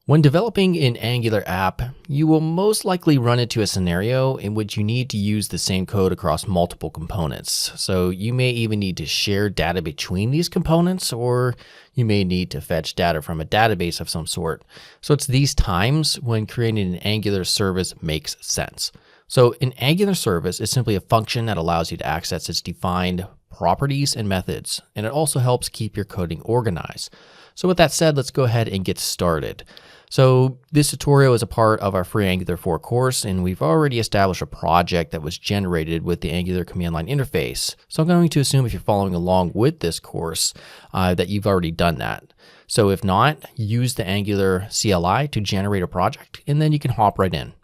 When developing an Angular app, you will most likely run into a scenario in which you need to use the same code across multiple components. So you may even need to share data between these components, or you may need to fetch data from a database of some sort. So it's these times when creating an Angular service makes sense. So an Angular service is simply a function that allows you to access its defined properties and methods, and it also helps keep your coding organized. So with that said, let's go ahead and get started. So this tutorial is a part of our free Angular 4 course, and we've already established a project that was generated with the Angular command line interface. So I'm going to assume if you're following along with this course that you've already done that. So if not, use the Angular CLI to generate a project, and then you can hop right in.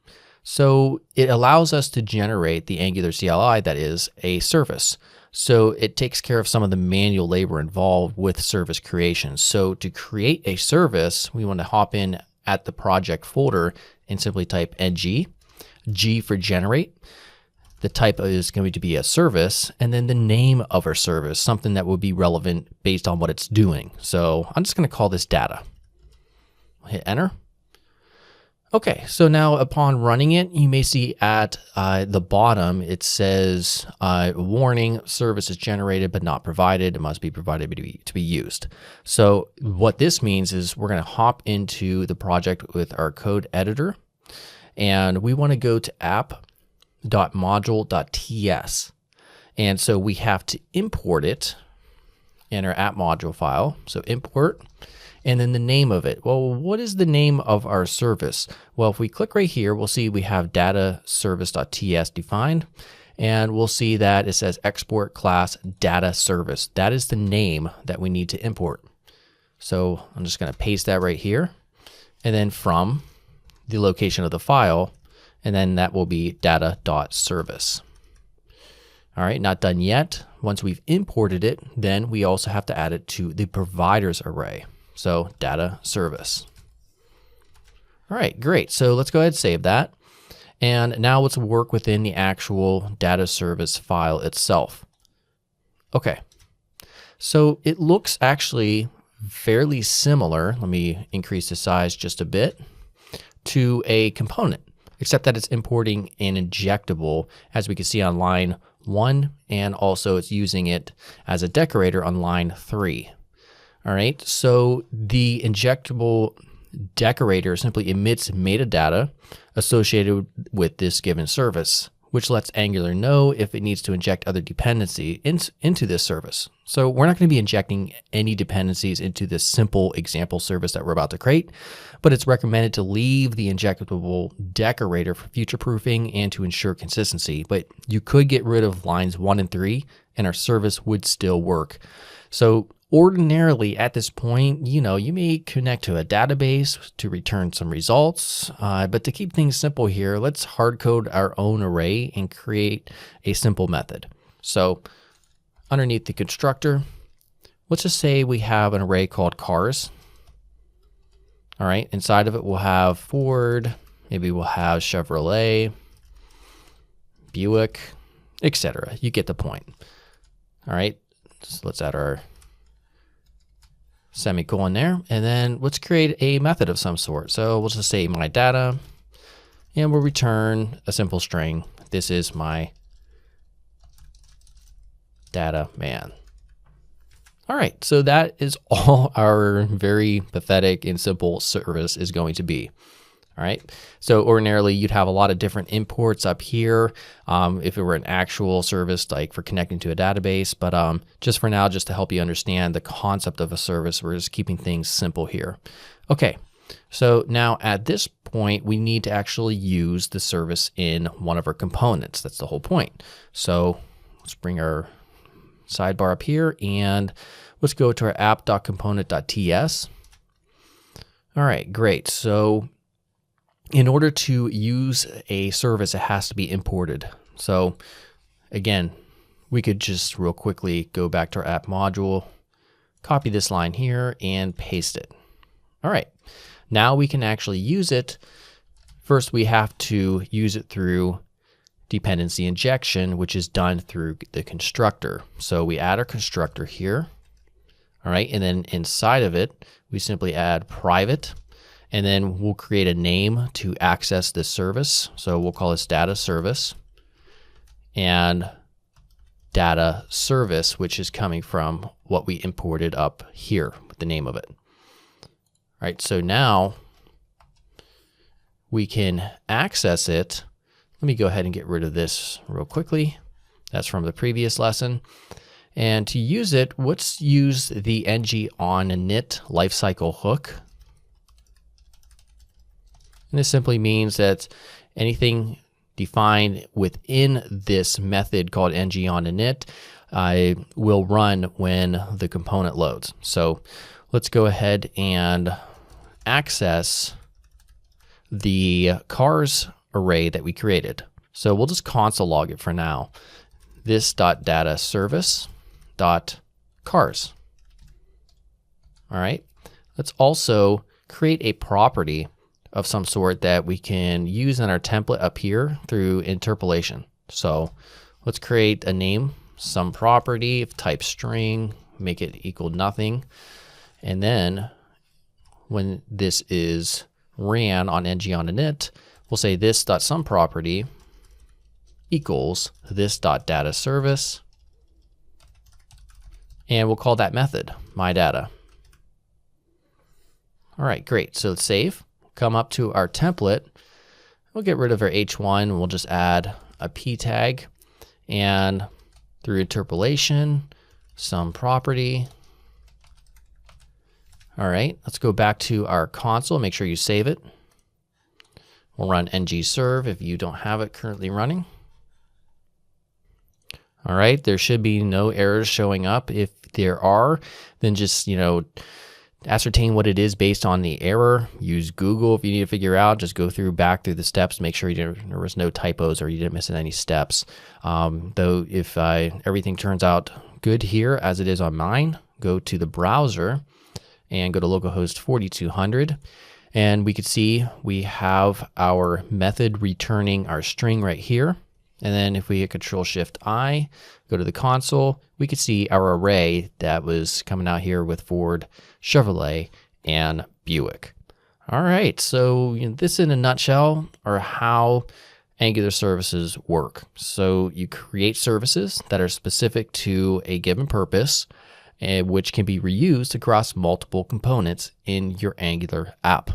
So it allows us to generate the Angular CLI that is a service. So it takes care of some of the manual labor involved with service creation. So to create a service, we want to hop in at the project folder and simply type ng, G for generate. The type is going to be a service, and then the name of our service, something that would be relevant based on what it's doing. So I'm just going to call this data. Hit enter. Okay, so now upon running it, you may see at the bottom, it says, warning, service is generated but not provided. It must be provided to be used. So what this means is we're going to hop into the project with our code editor, and we want to go to app.module.ts. And so we have to import it in our app module file. So import. And then the name of it. Well, what is the name of our service? Well, if we click right here, we'll see we have data service.ts defined, and we'll see that it says export class data service. That is the name that we need to import. So I'm just going to paste that right here, and then from the location of the file, and then that will be data.service. All right, not done yet. Once we've imported it, then we also have to add it to the providers array. So data service. All right, great. So let's go ahead and save that. And now let's work within the actual data service file itself. Okay, so it looks actually fairly similar. Let me increase the size just a bit, to a component, except that it's importing an injectable, as we can see on line 1, and also it's using it as a decorator on line 3. All right, so the injectable decorator simply emits metadata associated with this given service, which lets Angular know if it needs to inject other dependency into this service. So we're not going to be injecting any dependencies into this simple example service that we're about to create, but it's recommended to leave the injectable decorator for future proofing and to ensure consistency. But you could get rid of lines 1 and 3 and our service would still work. So ordinarily at this point, you may connect to a database to return some results, but to keep things simple here, let's hard code our own array and create a simple method. So underneath the constructor, let's just say we have an array called cars. All right, inside of it we'll have Ford, maybe we'll have Chevrolet, Buick, etc. You get the point. All right, so let's add our semicolon there, and then let's create a method of some sort. So we'll just say my data, and we'll return a simple string. This is my data man. All right, so that is all our very pathetic and simple service is going to be. All right, so ordinarily you'd have a lot of different imports up here if it were an actual service like for connecting to a database, but just for now, just to help you understand the concept of a service, we're just keeping things simple here. Okay, so now at this point, we need to actually use the service in one of our components. That's the whole point. So let's bring our sidebar up here and let's go to our app.component.ts. All right, great. So in order to use a service, it has to be imported. So again, we could just real quickly go back to our app module, copy this line here and paste it. All right, now we can actually use it. First, we have to use it through dependency injection, which is done through the constructor. So we add our constructor here. All right, and then inside of it, we simply add private And then we'll create a name to access this service. So we'll call this data service and data service, which is coming from what we imported up here with the name of it. All right, so now we can access it. Let me go ahead and get rid of this real quickly. That's from the previous lesson. And to use it, let's use the ng-on-init lifecycle hook. And this simply means that anything defined within this method called ng-on-init will run when the component loads. So let's go ahead and access the cars array that we created. So we'll just console log it for now. This.data service.cars. All right. Let's also create a property of some sort that we can use in our template up here through interpolation. So let's create a name, some property of type string, make it equal nothing. And then when this is ran on ng-on-init, we'll say this.someProperty equals this.dataService. And we'll call that method myData. All right, great. So let's save. Come up to our template. We'll get rid of our h1. We'll just add a p tag, and through interpolation, some property. All right, let's go back to our console. Make sure you save it. We'll run ng-serve if you don't have it currently running. All right, there should be no errors showing up. If there are, then just, ascertain what it is based on the error. Use Google if you need to figure out. Just go back through the steps, make sure there was no typos or you didn't miss any steps. Though if everything turns out good here as it is on mine, go to the browser and go to localhost 4200. And we could see we have our method returning our string right here. And then if we hit Control-Shift-I, go to the console, we could see our array that was coming out here with Ford, Chevrolet, and Buick. All right, so this in a nutshell are how Angular services work. So you create services that are specific to a given purpose, which can be reused across multiple components in your Angular app.